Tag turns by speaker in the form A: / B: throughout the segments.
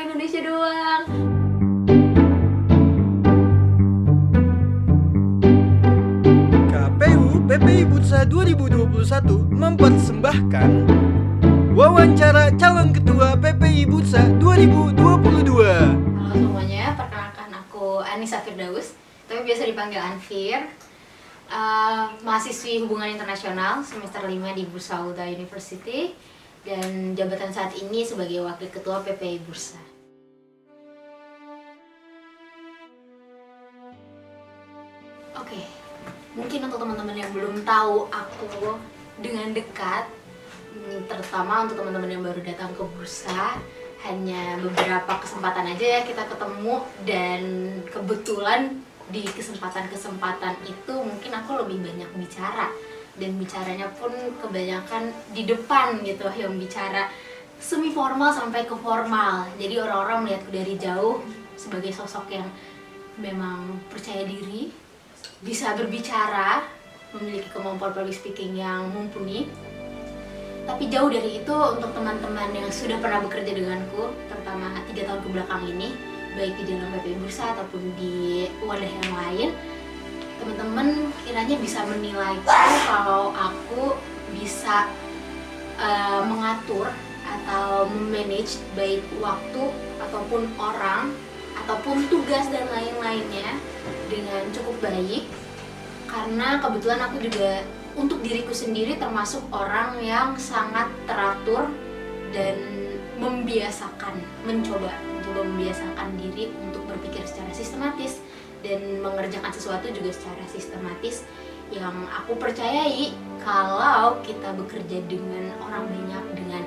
A: orang Indonesia doang.
B: KPU PPI Bursa 2021 mempersembahkan wawancara calon ketua PPI Bursa 2022.
A: Halo semuanya, perkenalkan aku Anissa Firdaus, tapi biasa dipanggil Anfir. Mahasiswi Hubungan Internasional semester 5 di Bursa Ulta University, dan jabatan saat ini sebagai Wakil Ketua PPI Bursa. Oke, mungkin untuk teman-teman yang belum tahu aku dengan dekat, terutama untuk teman-teman yang baru datang ke Bursa, hanya beberapa kesempatan aja ya kita ketemu, dan kebetulan di kesempatan-kesempatan itu mungkin aku lebih banyak bicara, dan bicaranya pun kebanyakan di depan gitu, yang bicara semi formal sampai ke formal. Jadi orang-orang melihatku dari jauh sebagai sosok yang memang percaya diri, bisa berbicara, memiliki kemampuan public speaking yang mumpuni. Tapi jauh dari itu, untuk teman-teman yang sudah pernah bekerja denganku, terutama 3 tahun kebelakang ini, baik di dalam PPI Bursa ataupun di wadah yang lain, teman-teman kiranya bisa menilai kalau aku bisa mengatur atau memanage baik waktu ataupun orang ataupun tugas dan lain-lainnya dengan cukup baik. Karena kebetulan aku juga untuk diriku sendiri termasuk orang yang sangat teratur dan mencoba membiasakan diri untuk berpikir secara sistematis dan mengerjakan sesuatu juga secara sistematis, yang aku percayai kalau kita bekerja dengan orang banyak, dengan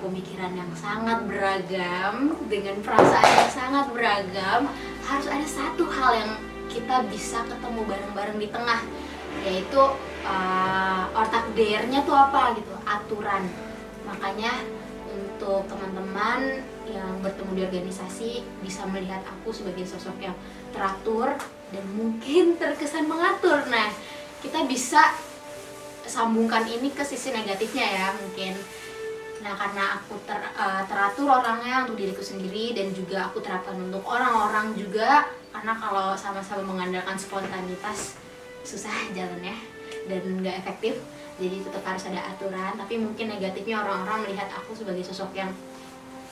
A: pemikiran yang sangat beragam, dengan perasaan yang sangat beragam, harus ada satu hal yang kita bisa ketemu bareng-bareng di tengah, yaitu ortakdernya tuh apa gitu, aturan. Makanya untuk teman-teman yang bertemu di organisasi bisa melihat aku sebagai sosok yang teratur dan mungkin terkesan mengatur. Nah, kita bisa sambungkan ini ke sisi negatifnya ya mungkin. Nah, karena aku teratur orangnya untuk diriku sendiri, dan juga aku terapkan untuk orang-orang juga, karena kalau sama-sama mengandalkan spontanitas susah jalannya dan nggak efektif. Jadi tetap harus ada aturan. Tapi mungkin negatifnya orang-orang melihat aku sebagai sosok yang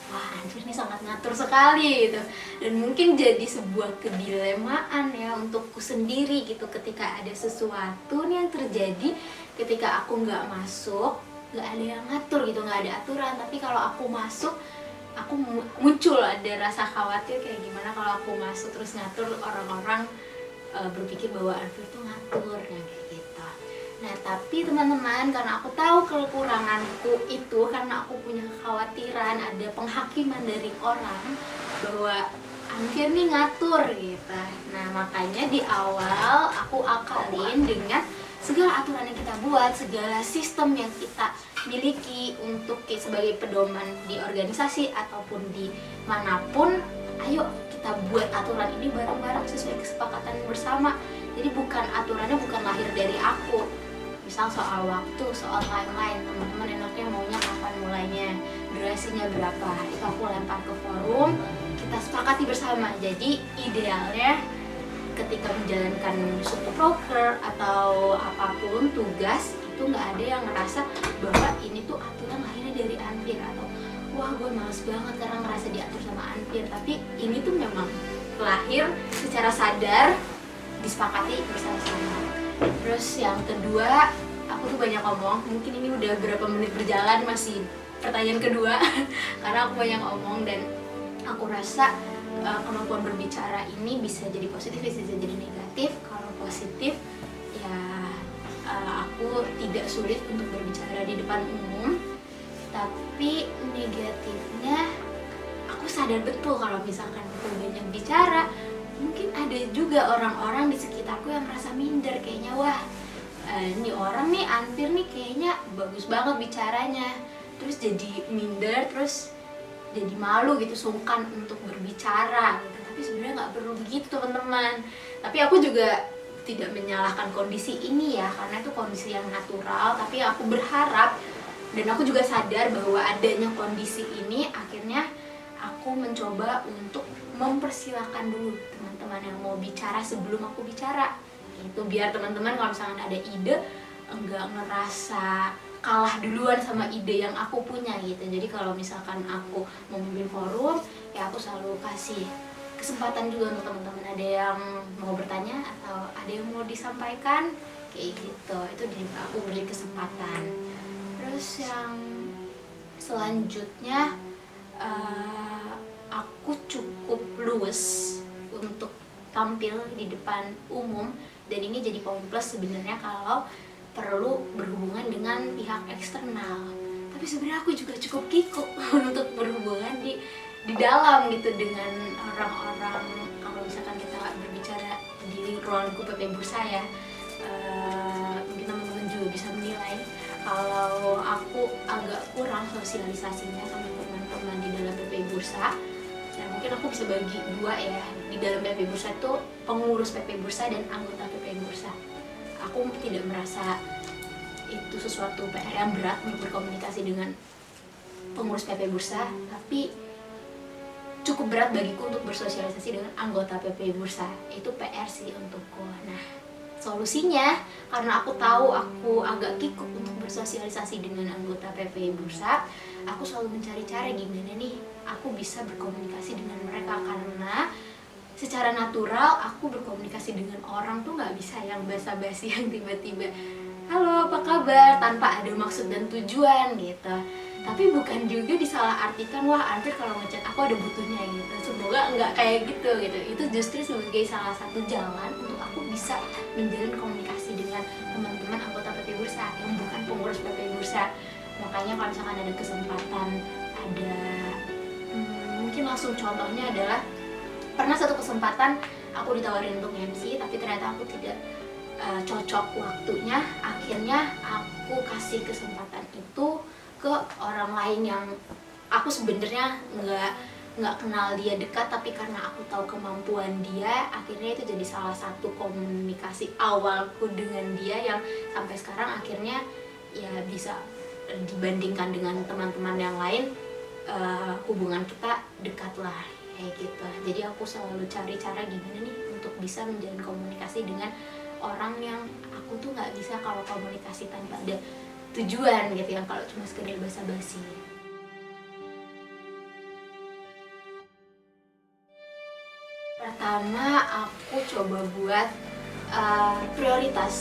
A: wah, Anfir ini sangat ngatur sekali gitu, dan mungkin jadi sebuah kedilemaan ya untukku sendiri gitu, ketika ada sesuatu nih yang terjadi ketika aku nggak masuk, nggak ada yang ngatur gitu, nggak ada aturan. Tapi kalau aku masuk, aku muncul ada rasa khawatir, kayak gimana kalau aku masuk terus ngatur, orang-orang berpikir bahwa Anfir tuh ngatur ya, kayak gitu. Nah, tapi teman-teman, karena aku tahu kekuranganku itu, karena aku punya kekhawatiran ada penghakiman dari orang bahwa Anfir nih ngatur gitu. Nah, makanya di awal aku akalin dengan segala aturan yang kita buat, segala sistem yang kita miliki untuk sebagai pedoman di organisasi ataupun di manapun, ayo kita buat aturan ini bareng-bareng sesuai kesepakatan bersama. Jadi aturannya bukan lahir dari aku. Misal soal waktu, soal timeline, teman-teman enaknya maunya kapan mulainya, durasinya berapa, itu aku lempar ke forum, kita sepakati bersama. Jadi idealnya ketika menjalankan suatu proker atau apapun tugas, itu nggak ada yang ngerasa bahwa ini tuh aturan lahirnya dari Anfir, atau wah gue males banget karena ngerasa diatur sama Anfir. Tapi ini tuh memang lahir secara sadar, disepakati bersama-sama. Terus yang kedua, aku tuh banyak ngomong, mungkin ini udah berapa menit berjalan masih pertanyaan kedua karena aku banyak ngomong, dan aku rasa kemampuan berbicara ini bisa jadi positif, bisa jadi negatif. Kalau positif ya aku tidak sulit untuk berbicara di depan umum, tapi negatifnya aku sadar betul kalau misalkan aku banyak bicara, mungkin ada juga orang-orang di sekitarku yang merasa minder, kayaknya wah ini orang nih Anfir nih kayaknya bagus banget bicaranya, terus jadi minder, terus jadi malu gitu, sungkan untuk berbicara gitu. Tapi sebenarnya nggak perlu begitu teman-teman. Tapi aku juga tidak menyalahkan kondisi ini ya, karena itu kondisi yang natural. Tapi aku berharap dan aku juga sadar bahwa adanya kondisi ini akhirnya aku mencoba untuk mempersilahkan dulu teman-teman yang mau bicara sebelum aku bicara. Itu biar teman-teman kalau misalkan ada ide enggak ngerasa kalah duluan sama ide yang aku punya gitu. Jadi kalau misalkan aku mau memimpin forum, ya aku selalu kasih kesempatan juga untuk teman-teman, ada yang mau bertanya atau ada yang mau disampaikan kayak gitu. Itu aku beri kesempatan. Terus yang selanjutnya aku cukup luwes untuk tampil di depan umum, dan ini jadi poin plus sebenarnya kalau perlu berhubungan dengan pihak eksternal. Tapi sebenarnya aku juga cukup kikuk untuk berhubungan di dalam gitu dengan orang-orang. Kalau misalkan kita berbicara di ruang lingkup PP Bursa ya, mungkin teman-teman juga bisa menilai kalau aku agak kurang sosialisasinya sama teman-teman di dalam PP Bursa. Dan mungkin aku bisa bagi dua ya, di dalam PP Bursa itu pengurus PP Bursa dan anggota PP Bursa. Aku tidak merasa itu sesuatu PR yang berat untuk berkomunikasi dengan pengurus PP Bursa, tapi cukup berat bagiku untuk bersosialisasi dengan anggota PP Bursa. Itu PR sih untukku. Nah, solusinya, karena aku tahu aku agak kikuk untuk bersosialisasi dengan anggota PP Bursa, aku selalu mencari cara gimana nih aku bisa berkomunikasi dengan mereka, karena secara natural aku berkomunikasi dengan orang tuh nggak bisa yang basa-basi, yang tiba-tiba halo apa kabar tanpa ada maksud dan tujuan gitu. Tapi bukan juga disalahartikan, wah Andre kalau ngechat aku ada butuhnya gitu. Semoga nggak kayak gitu. Itu justru sebagai salah satu jalan untuk aku bisa menjalin komunikasi dengan teman-teman anggota PP Bursa yang bukan pengurus PP Bursa. Makanya kalau misalkan ada kesempatan, ada mungkin langsung contohnya adalah pernah satu kesempatan aku ditawarin untuk MC, tapi ternyata aku tidak cocok waktunya. Akhirnya aku kasih kesempatan itu ke orang lain yang aku sebenarnya nggak kenal dia dekat, tapi karena aku tahu kemampuan dia, akhirnya itu jadi salah satu komunikasi awalku dengan dia yang sampai sekarang akhirnya ya bisa dibandingkan dengan teman-teman yang lain, hubungan kita dekat lah kayak gitu. Jadi aku selalu cari cara gimana nih untuk bisa menjalin komunikasi dengan orang yang aku tuh nggak bisa kalau komunikasi tanpa ada tujuan gitu, yang kalau cuma sekedar basa-basi. Pertama aku coba buat prioritas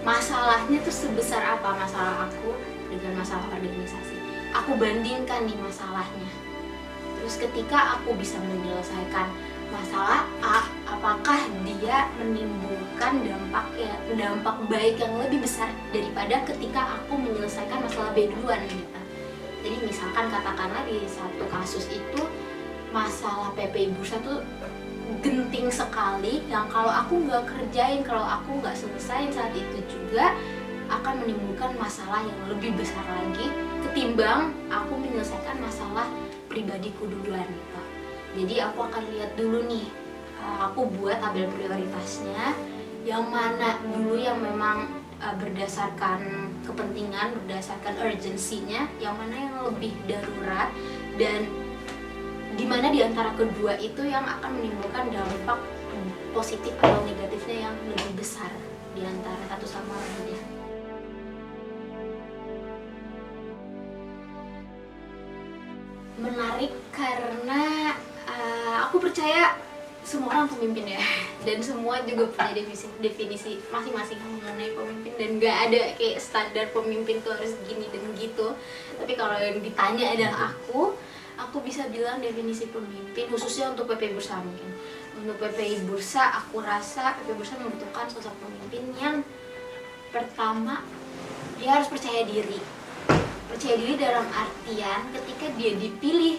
A: masalahnya tuh sebesar apa masalah aku dengan masalah organisasi. Aku bandingkan nih masalahnya. Terus ketika aku bisa menyelesaikan masalah A, apakah dia menimbulkan dampak baik yang lebih besar daripada ketika aku menyelesaikan masalah B duluan gitu. Jadi misalkan katakanlah di satu kasus itu masalah PP Bursa tuh genting sekali, yang kalau aku nggak kerjain, kalau aku nggak selesai saat itu juga akan menimbulkan masalah yang lebih besar lagi ketimbang aku menyelesaikan masalah pribadiku duluan gitu. Jadi aku akan lihat dulu nih, aku buat tabel prioritasnya, yang mana dulu yang memang berdasarkan kepentingan, berdasarkan urgensinya, yang mana yang lebih darurat, dan dimana di antara kedua itu yang akan menimbulkan dampak positif atau negatifnya yang lebih besar di antara satu sama lainnya. Menarik karena aku percaya semua orang pemimpin ya, dan semua juga punya definisi masing-masing mengenai pemimpin, dan gak ada kayak standar pemimpin tuh harus gini dan gitu. Tapi kalau yang ditanya adalah aku bisa bilang definisi pemimpin khususnya untuk PP Bursa mungkin. Untuk PP Bursa, aku rasa PP Bursa membutuhkan sosok pemimpin yang pertama, dia harus percaya diri. Percaya diri dalam artian ketika dia dipilih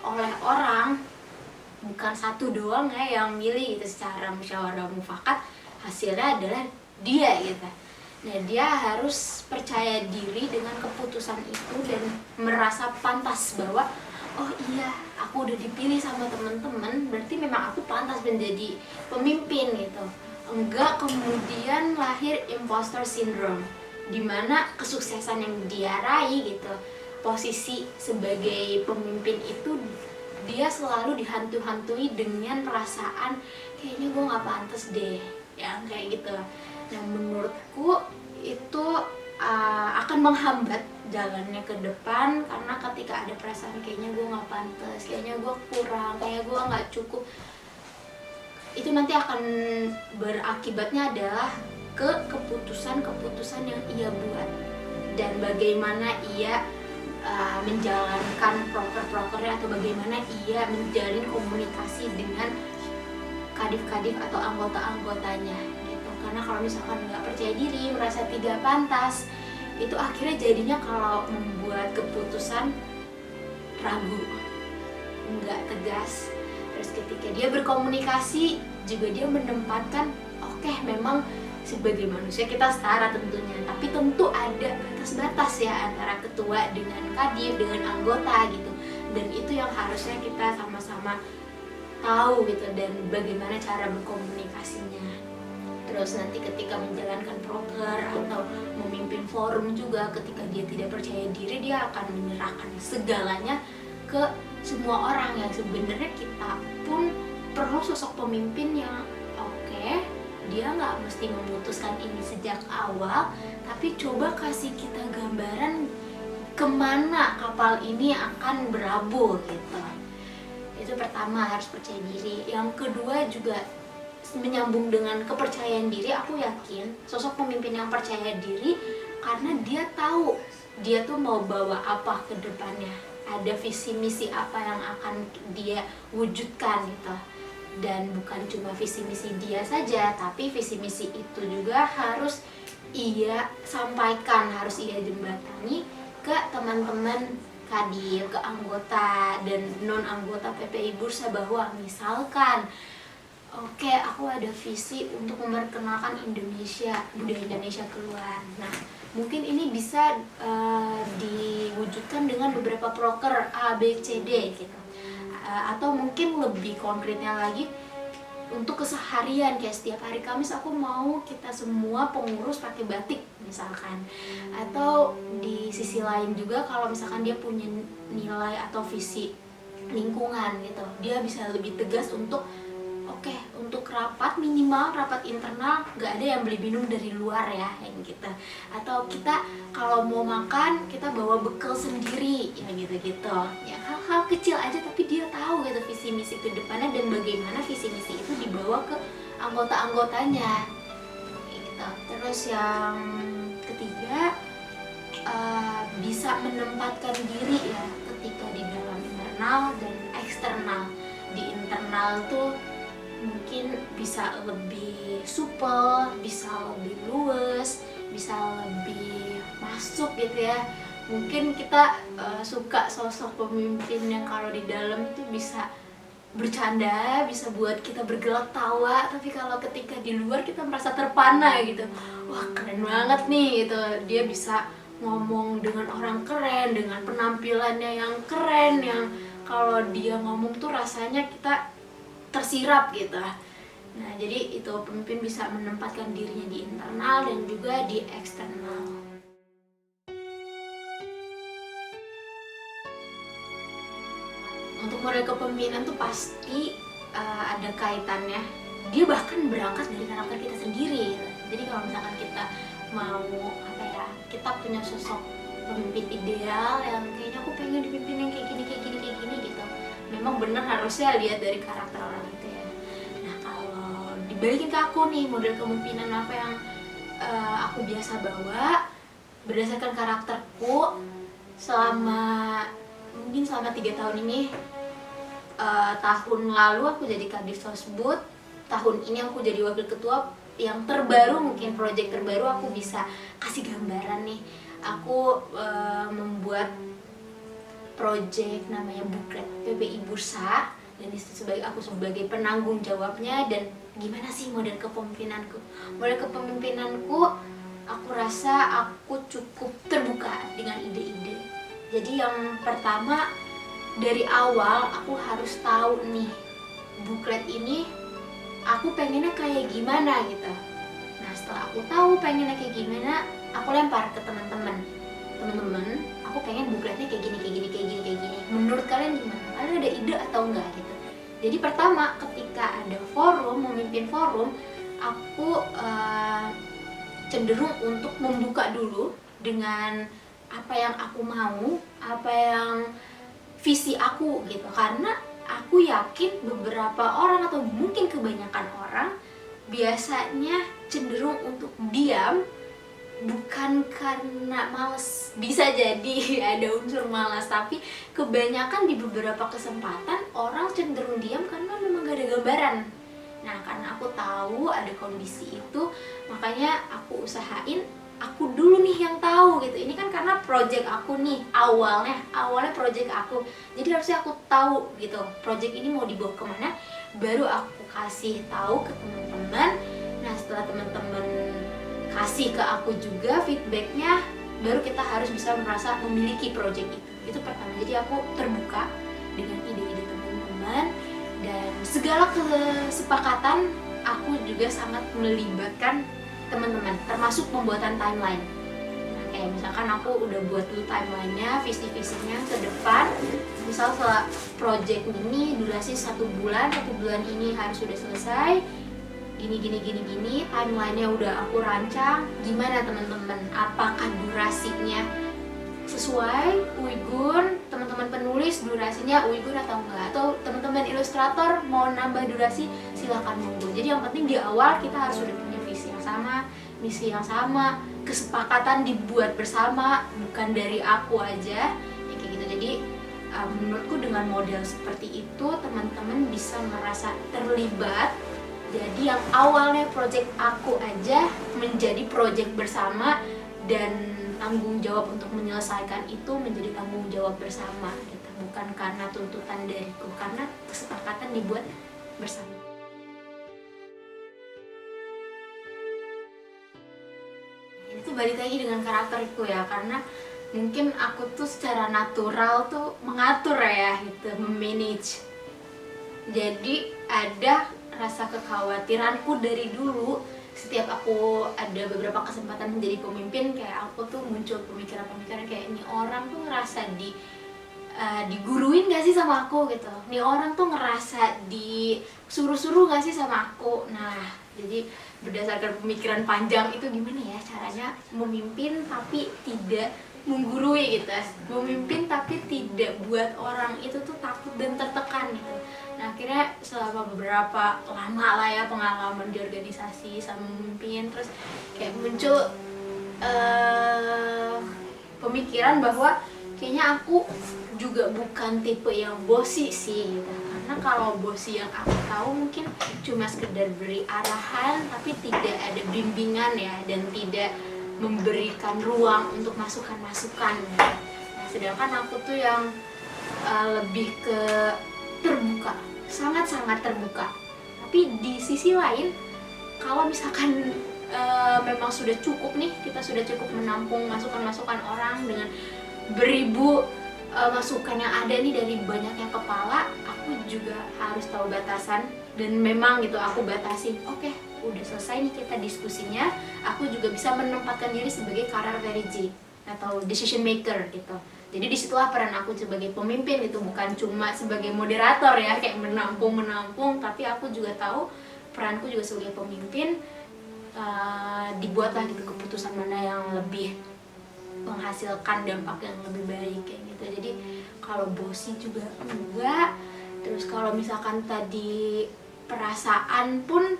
A: oleh orang, bukan satu doang ya yang milih gitu secara musyawarah mufakat, hasilnya adalah dia gitu. Nah, dia harus percaya diri dengan keputusan itu dan merasa pantas bahwa oh iya, aku udah dipilih sama teman-teman, berarti memang aku pantas menjadi pemimpin gitu. Enggak kemudian lahir imposter syndrome, dimana kesuksesan yang dia raih gitu, posisi sebagai pemimpin itu dia selalu dihantui dengan perasaan kayaknya gue nggak pantas deh, yang kayak gitu. Nah menurutku itu akan menghambat jalannya ke depan, karena ketika ada perasaan kayaknya gue nggak pantas, kayaknya gue kurang, kayak gue nggak cukup, itu nanti akan berakibatnya adalah ke keputusan-keputusan yang ia buat dan bagaimana ia menjalankan proker-prokernya, atau bagaimana ia menjalin komunikasi dengan kadif-kadif atau anggota-anggotanya gitu. Karena kalau misalkan nggak percaya diri, merasa tidak pantas, itu akhirnya jadinya kalau membuat keputusan ragu, nggak tegas. Terus ketika dia berkomunikasi juga dia menempatkan oke, memang sebagai manusia kita setara tentunya, tapi tentu ada batas-batas ya antara ketua dengan kadif, dengan anggota gitu. Dan itu yang harusnya kita sama-sama tahu gitu, dan bagaimana cara berkomunikasinya. Terus nanti ketika menjalankan proker atau memimpin forum juga, ketika dia tidak percaya diri, dia akan menyerahkan segalanya ke semua orang, yang sebenarnya kita pun perlu sosok pemimpin yang oke, dia nggak mesti memutuskan ini sejak awal, tapi coba kasih kita gambaran kemana kapal ini akan berlabuh gitu. Itu pertama, harus percaya diri. Yang kedua juga menyambung dengan kepercayaan diri. Aku yakin sosok pemimpin yang percaya diri karena dia tahu dia tuh mau bawa apa ke depannya, ada visi misi apa yang akan dia wujudkan gitu. Dan bukan cuma visi misi dia saja, tapi visi misi itu juga harus ia sampaikan, harus ia jembatani ke teman-teman kadif, ke anggota dan non anggota PPI Bursa, bahwa misalkan oke, aku ada visi untuk memperkenalkan Indonesia, budaya Indonesia keluar. Nah, mungkin ini bisa diwujudkan dengan beberapa proker A, B, C, D gitu. Atau mungkin lebih konkretnya lagi, untuk keseharian, kayak setiap hari Kamis aku mau kita semua pengurus pakai batik misalkan. Atau di sisi lain juga, kalau misalkan dia punya nilai atau visi lingkungan gitu, dia bisa lebih tegas untuk oke, untuk rapat, minimal rapat internal nggak ada yang beli minum dari luar ya, yang gitu. Atau kita kalau mau makan kita bawa bekal sendiri, ya gitu-gitu. Ya hal-hal kecil aja, tapi dia tahu gitu visi misi ke depannya dan bagaimana visi misi itu dibawa ke anggota-anggotanya. Gitu. Terus yang ketiga, bisa menempatkan diri ya ketika di dalam internal dan eksternal. Di internal tuh mungkin bisa lebih supel, bisa lebih luwes, bisa lebih masuk gitu ya. Mungkin kita suka sosok pemimpin yang kalau di dalam itu bisa bercanda, bisa buat kita bergelak tawa, tapi kalau ketika di luar kita merasa terpana gitu. Wah, keren banget nih gitu. Dia bisa ngomong dengan orang keren, dengan penampilannya yang keren, yang kalau dia ngomong tuh rasanya kita tersirap gitu. Nah, jadi itu pemimpin bisa menempatkan dirinya di internal dan juga di eksternal. Untuk model kepemimpinan tuh pasti ada kaitannya. Dia bahkan berangkat dari karakter kita sendiri. Jadi kalau misalkan kita mau kita punya sosok pemimpin ideal yang kayaknya aku pengen dipimpin yang kayak gini gitu. Memang benar harusnya lihat dari karakter orang itu ya. Nah, kalau dibalikin ke aku nih, model kepemimpinan apa yang aku biasa bawa berdasarkan karakterku mungkin selama 3 tahun ini. Tahun lalu aku jadi kadif Sosbud, tahun ini aku jadi wakil ketua. Yang terbaru, mungkin proyek terbaru aku bisa kasih gambaran nih. Aku membuat proyek namanya Buklet PPI Bursa, dan aku sebagai penanggung jawabnya. Dan gimana sih model kepemimpinanku? Model kepemimpinanku, aku rasa aku cukup terbuka dengan ide-ide. Jadi yang pertama, dari awal aku harus tahu nih, buklet ini aku pengennya kayak gimana gitu. Nah, setelah aku tahu pengennya kayak gimana, aku lempar ke teman-teman, aku pengen bukletnya kayak gini. Menurut kalian gimana? Kalian kalian ada ide atau enggak gitu. Jadi pertama ketika ada forum, memimpin forum, aku cenderung untuk membuka dulu dengan apa yang aku mau, apa yang visi aku gitu. Karena aku yakin beberapa orang atau mungkin kebanyakan orang biasanya cenderung untuk diam, bukan karena males, bisa jadi ada unsur malas, tapi kebanyakan di beberapa kesempatan orang cenderung diam karena memang gak ada gambaran. Nah, karena aku tahu ada kondisi itu, makanya aku usahain aku dulu nih yang tahu gitu. Ini kan karena project aku nih, awalnya project aku, jadi harusnya aku tahu gitu project ini mau dibawa kemana, baru aku kasih tahu ke teman-teman. Nah, setelah teman-teman kasih ke aku juga feedbacknya, baru kita harus bisa merasa memiliki project itu pertama. Jadi aku terbuka dengan ide-ide teman-teman, dan segala kesepakatan aku juga sangat melibatkan teman-teman, termasuk pembuatan timeline. Nah, kayak misalkan aku udah buat dulu timelinenya, visi-visinya ke depan. Misal setelah project ini durasi 1 bulan, 1 bulan ini harus sudah selesai. Gini, timelinenya udah aku rancang. Gimana teman-teman? Apakah durasinya sesuai Uyghur? Teman-teman penulis durasinya Uyghur atau enggak? Atau teman-teman ilustrator mau nambah durasi, silakan monggo. Jadi yang penting di awal kita harus sudah punya visi yang sama, misi yang sama, kesepakatan dibuat bersama, bukan dari aku aja, ya kayak gitu. Jadi menurutku dengan model seperti itu teman-teman bisa merasa terlibat. Jadi yang awalnya project aku aja menjadi project bersama, dan tanggung jawab untuk menyelesaikan itu menjadi tanggung jawab bersama gitu. Bukan karena tuntutan dariku, karena kesepakatan dibuat bersama. Ini tuh balik lagi dengan karakterku ya, karena mungkin aku tuh secara natural tuh mengatur ya gitu, memanage. Jadi ada rasa kekhawatiranku dari dulu. Setiap aku ada beberapa kesempatan menjadi pemimpin, kayak aku tuh muncul pemikiran-pemikiran kayak, ini orang tuh ngerasa diguruin gak sih sama aku gitu, nih orang tuh ngerasa disuruh-suruh gak sih sama aku. Nah, jadi berdasarkan pemikiran panjang itu, gimana ya caranya memimpin tapi tidak menggurui gitu, memimpin tapi tidak buat orang itu tuh takut dan tertekan gitu. Nah, akhirnya selama beberapa lama lah ya pengalaman di organisasi sama memimpin, terus kayak muncul pemikiran bahwa kayaknya aku juga bukan tipe yang bossy sih gitu. Karena kalau bossy yang aku tahu mungkin cuma sekedar beri arahan tapi tidak ada bimbingan ya, dan tidak memberikan ruang untuk masukan-masukan gitu. Nah, sedangkan aku tuh yang lebih ke terbuka, sangat-sangat terbuka. Tapi di sisi lain, kalau misalkan memang sudah cukup nih, kita sudah cukup menampung masukan-masukan orang dengan beribu masukan yang ada nih dari banyaknya kepala, aku juga harus tahu batasan. Dan memang gitu aku batasin, oke, udah selesai nih kita diskusinya, aku juga bisa menempatkan diri sebagai karar VRG atau decision maker gitu. Jadi disitulah peran aku sebagai pemimpin itu, bukan cuma sebagai moderator ya, kayak menampung, tapi aku juga tahu peranku juga sebagai pemimpin. Dibuatlah gitu keputusan mana yang lebih menghasilkan dampak yang lebih baik kayak gitu. Jadi kalau bossy juga enggak. Terus kalau misalkan tadi perasaan pun,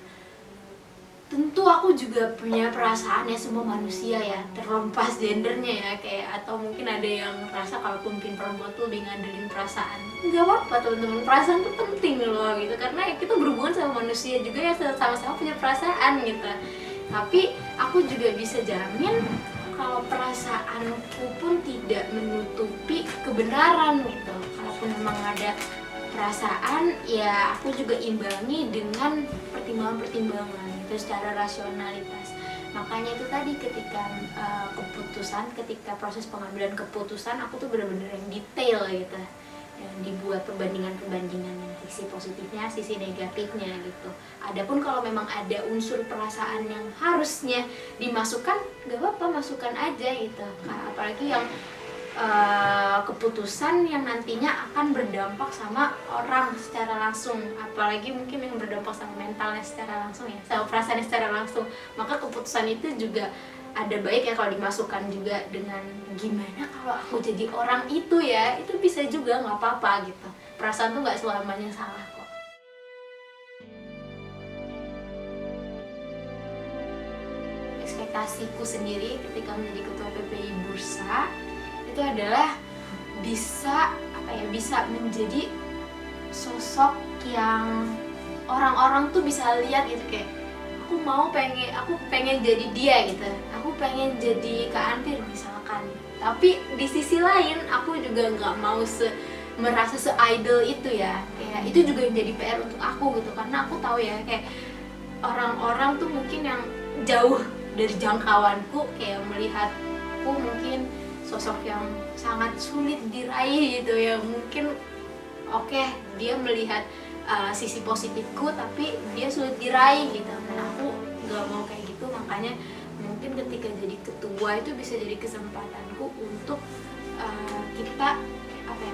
A: tentu aku juga punya perasaan ya, semua manusia ya, terlepas gendernya ya, kayak atau mungkin ada yang merasa kalau pemimpin perempuan tuh lebih ngandelin perasaan. Nggak apa-apa teman-teman, perasaan tuh penting loh gitu, karena kita berhubungan sama manusia juga ya, sama-sama punya perasaan gitu. Tapi aku juga bisa jamin kalau perasaanku pun tidak menutupi kebenaran gitu. Kalaupun memang ada perasaan, ya aku juga imbangi dengan pertimbangan-pertimbangan gitu secara rasionalitas. Makanya itu tadi ketika ketika proses pengambilan keputusan, aku tuh benar-benar yang detail gitu, yang dibuat perbandingan yang sisi positifnya, sisi negatifnya gitu. Adapun kalau memang ada unsur perasaan yang harusnya dimasukkan, gak apa-apa, masukkan aja gitu. Apalagi yang keputusan yang nantinya akan berdampak sama orang secara langsung, apalagi mungkin yang berdampak sama mentalnya secara langsung ya, sama perasaannya secara langsung. Maka keputusan itu juga ada baik ya kalau dimasukkan juga dengan gimana kalau aku jadi orang itu ya, itu bisa juga, nggak apa-apa gitu. Perasaan tuh nggak selamanya salah kok. Ekspektasiku sendiri ketika menjadi ketua PPI Bursa itu adalah bisa bisa menjadi sosok yang orang-orang tuh bisa lihat gitu, kayak aku pengen jadi dia gitu, aku pengen jadi Kak Anfir misalkan. Tapi di sisi lain aku juga nggak mau merasa se-idol itu ya, kayak itu juga jadi PR untuk aku gitu, karena aku tahu ya kayak orang-orang tuh mungkin yang jauh dari jangkauanku kayak melihatku mungkin sosok yang sangat sulit diraih gitu ya, mungkin dia melihat sisi positifku tapi dia sulit diraih gitu. Nah aku nggak mau kayak gitu, makanya mungkin ketika jadi ketua itu bisa jadi kesempatanku untuk kita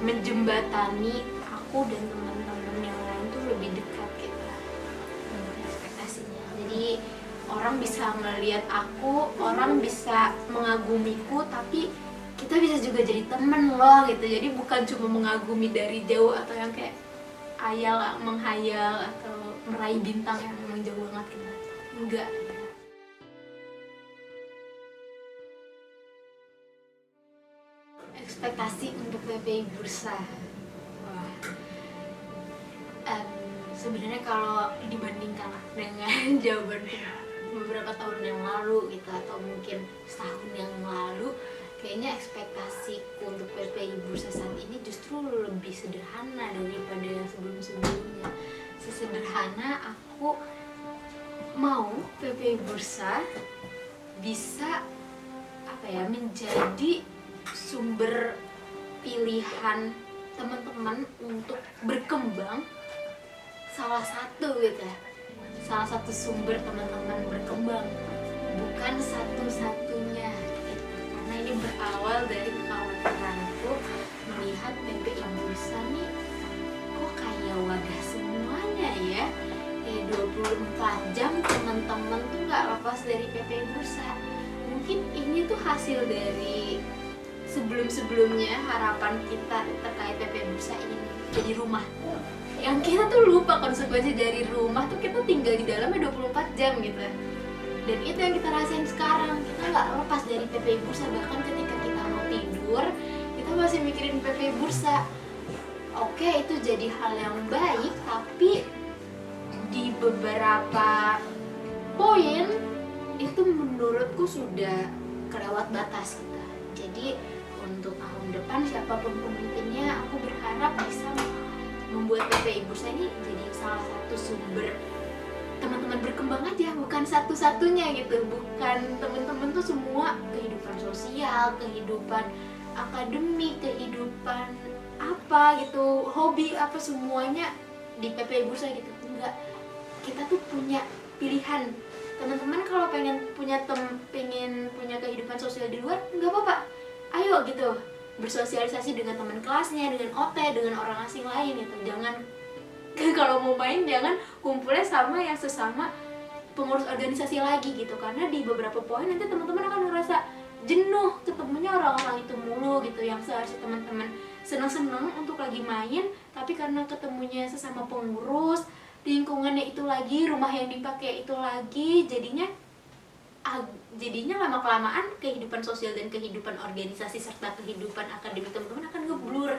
A: menjembatani aku dan teman-teman yang lain tuh lebih dekat gitu ekspektasinya. Jadi orang bisa melihat aku, orang bisa mengagumiku, tapi kita bisa juga jadi temen loh gitu. Jadi bukan cuma mengagumi dari jauh atau yang kayak menghayal atau meraih bintang yang memang jauh banget gitu. Enggak. Ekspektasi untuk PPI Bursa. Wah. Sebenarnya kalau dibandingkan dengan jawabanku beberapa tahun yang lalu gitu, atau mungkin setahun yang lalu, kayaknya ekspektasiku untuk PPI Bursa saat ini justru lebih sederhana daripada yang sebelum-sebelumnya. Sesederhana aku mau PPI Bursa bisa menjadi sumber pilihan teman-teman untuk berkembang, salah satu sumber teman-teman berkembang, bukan satu-satunya gitu. Karena ini berawal dari kekhawatiranku melihat PPI Bursa nih kok kayak wadah semuanya ya, kayak 24 jam teman-teman tuh nggak lepas dari PPI Bursa. Mungkin ini tuh hasil dari sebelum-sebelumnya harapan kita terkait PPI Bursa ini jadi rumah, yang kita tuh lupa konsekuensi dari rumah tuh kita tinggal di dalamnya 24 jam gitu. Dan itu yang kita rasain sekarang, kita nggak lepas dari PPI Bursa. Bahkan ketika kita mau tidur kita masih mikirin PPI Bursa. Oke, itu jadi hal yang baik, tapi di beberapa poin itu menurutku sudah kelewat batas kita. Jadi untuk tahun depan siapapun pemimpinnya, aku berharap bisa membuat PPI Bursa ini jadi salah satu sumber teman-teman berkembang aja, bukan satu-satunya gitu. Bukan teman-teman tuh semua kehidupan sosial, kehidupan akademik, kehidupan apa gitu, hobi apa, semuanya di PPI Bursa gitu. Enggak, kita tuh punya pilihan. Teman-teman kalau pengen punya kehidupan sosial di luar, nggak apa-apa, ayo gitu, bersosialisasi dengan teman kelasnya, dengan OT, dengan orang asing lain gitu. Jangan kalau mau main jangan kumpulnya sama yang sesama pengurus organisasi lagi gitu, karena di beberapa poin nanti teman-teman akan ngerasa jenuh ketemunya orang-orang itu mulu gitu, yang seharusnya teman-teman senang-senang untuk lagi main, tapi karena ketemunya sesama pengurus, lingkungannya itu lagi, rumah yang dipakai itu lagi, jadinya lama-kelamaan kehidupan sosial dan kehidupan organisasi serta kehidupan akademik teman-teman akan ngeblur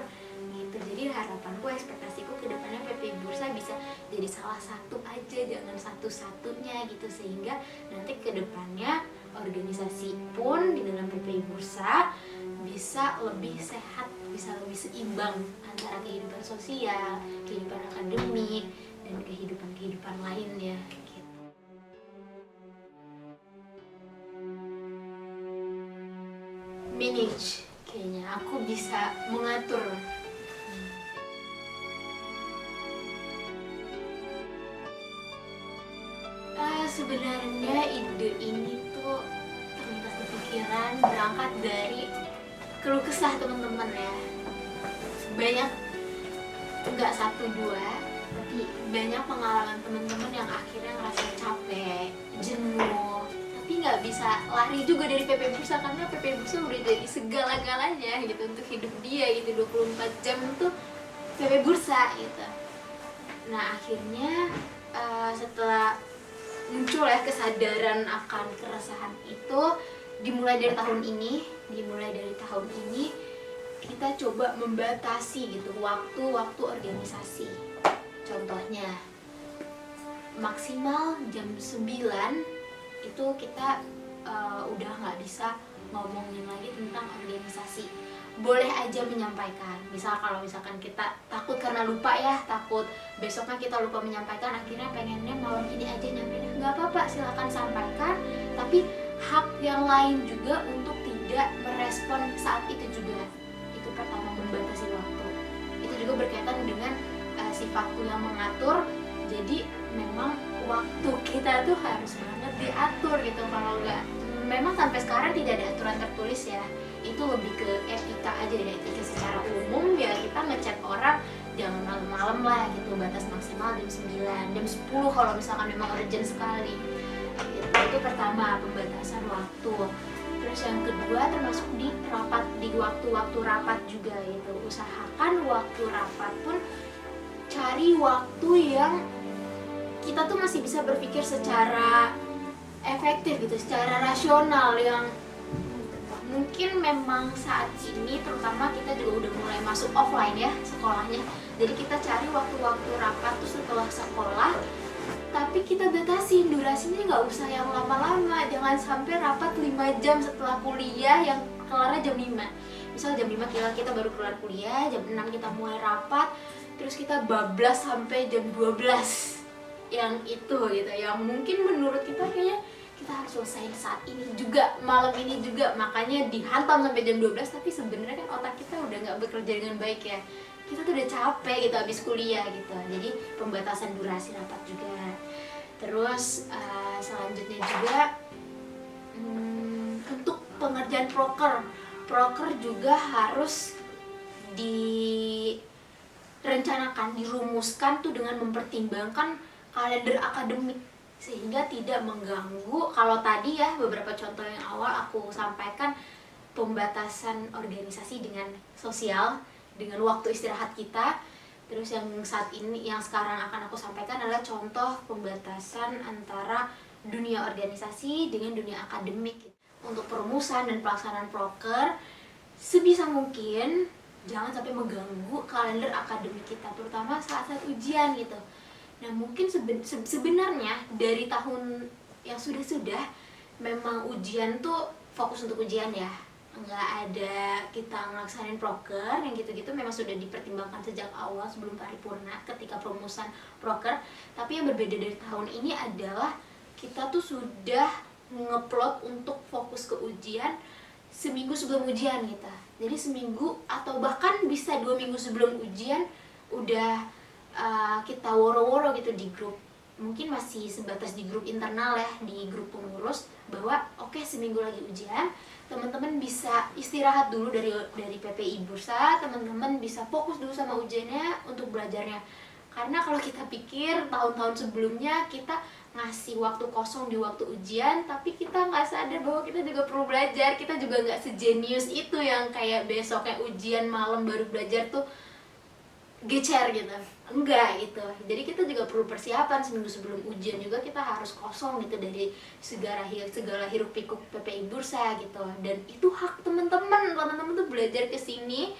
A: gitu. Jadi harapanku, ekspektasiku ke depannya PPI Bursa bisa jadi salah satu aja, jangan satu-satunya gitu, sehingga nanti ke depannya organisasi pun di dalam PPI Bursa bisa lebih sehat, bisa lebih seimbang antara kehidupan sosial, kehidupan akademik, dan kehidupan lainnya gitu. Manage, kayaknya aku bisa mengatur. Sebenarnya ide ini tuh terlintas di pikiran berangkat dari keluh kesah teman-teman ya. Banyak, nggak satu dua, tapi banyak pengalaman teman-teman yang akhirnya ngerasa capek, jenuh, tapi nggak bisa lari juga dari PP Bursa karena PP Bursa udah jadi segala-galanya gitu untuk hidup dia gitu. 24 jam tuh PP Bursa gitu. Nah akhirnya setelah muncul ya kesadaran akan keresahan itu, dimulai dari tahun ini kita coba membatasi gitu waktu-waktu organisasi. Contohnya maksimal jam 9 itu kita udah nggak bisa ngomongin lagi tentang organisasi. Boleh aja menyampaikan, kalau misalkan kita takut karena lupa ya, takut besoknya kita lupa menyampaikan, akhirnya pengennya malam ini aja nyampaikan, nggak apa-apa, silakan sampaikan, tapi hak yang lain juga untuk tidak merespon saat itu juga. Itu pertama, membatasi waktu. Itu juga berkaitan dengan sifatku yang mengatur, jadi memang waktu kita tuh harus banget diatur gitu. Kalau nggak, memang sampai sekarang tidak ada aturan tertulis ya, itu lebih ke etika aja deh, etika secara umum ya. Kita ngechat orang jangan malam-malam lah gitu, batas maksimal jam 9, jam 10 kalau misalkan memang urgent sekali gitu. Itu pertama, pembatasan waktu. Terus yang kedua, termasuk di rapat, di waktu-waktu rapat juga gitu. Usahakan waktu rapat pun cari waktu yang kita tuh masih bisa berpikir secara efektif gitu, secara rasional, yang mungkin memang saat ini terutama kita juga udah mulai masuk offline ya sekolahnya. Jadi kita cari waktu-waktu rapat tuh setelah sekolah, tapi kita batasin durasinya, nggak usah yang lama-lama. Jangan sampai rapat 5 jam setelah kuliah yang kelarnya jam 5. Misal jam 5 kita baru kelar kuliah, jam 6 kita mulai rapat, terus kita bablas sampai jam 12. Yang itu gitu, yang mungkin menurut kita kayaknya kita harus selesai saat ini juga, malam ini juga, makanya dihantam sampai jam 12. Tapi sebenarnya kan otak kita udah nggak bekerja dengan baik ya, kita tuh udah capek gitu habis kuliah gitu. Jadi pembatasan durasi rapat juga. Terus selanjutnya juga untuk pengerjaan proker juga harus direncanakan, dirumuskan tuh dengan mempertimbangkan kalender akademik, sehingga tidak mengganggu. Kalau tadi ya beberapa contoh yang awal aku sampaikan, pembatasan organisasi dengan sosial, dengan waktu istirahat kita. Terus yang saat ini, yang sekarang akan aku sampaikan adalah contoh pembatasan antara dunia organisasi dengan dunia akademik. Untuk perumusan dan pelaksanaan proker, sebisa mungkin jangan sampai mengganggu kalender akademik kita, terutama saat-saat ujian gitu. Nah mungkin sebenarnya dari tahun yang sudah memang ujian tuh fokus untuk ujian ya, nggak ada kita ngelaksanin proker yang gitu-gitu, memang sudah dipertimbangkan sejak awal sebelum paripurna ketika perumusan proker. Tapi yang berbeda dari tahun ini adalah kita tuh sudah ngeplot untuk fokus ke ujian seminggu sebelum ujian gitu. Jadi seminggu atau bahkan bisa 2 minggu sebelum ujian udah kita woro-woro gitu di grup. Mungkin masih sebatas di grup internal ya, di grup pengurus, bahwa oke, seminggu lagi ujian, teman-teman bisa istirahat dulu dari PPI Bursa, teman-teman bisa fokus dulu sama ujiannya untuk belajarnya. Karena kalau kita pikir tahun-tahun sebelumnya kita ngasih waktu kosong di waktu ujian, tapi kita nggak sadar bahwa kita juga perlu belajar. Kita juga nggak sejenius itu yang kayak besoknya ujian malam baru belajar tuh gecer gitu, enggak gitu. Jadi kita juga perlu persiapan seminggu sebelum ujian juga, kita harus kosong gitu dari segala hiruk pikuk PPI Bursa gitu. Dan itu hak teman-teman tuh belajar ke sini,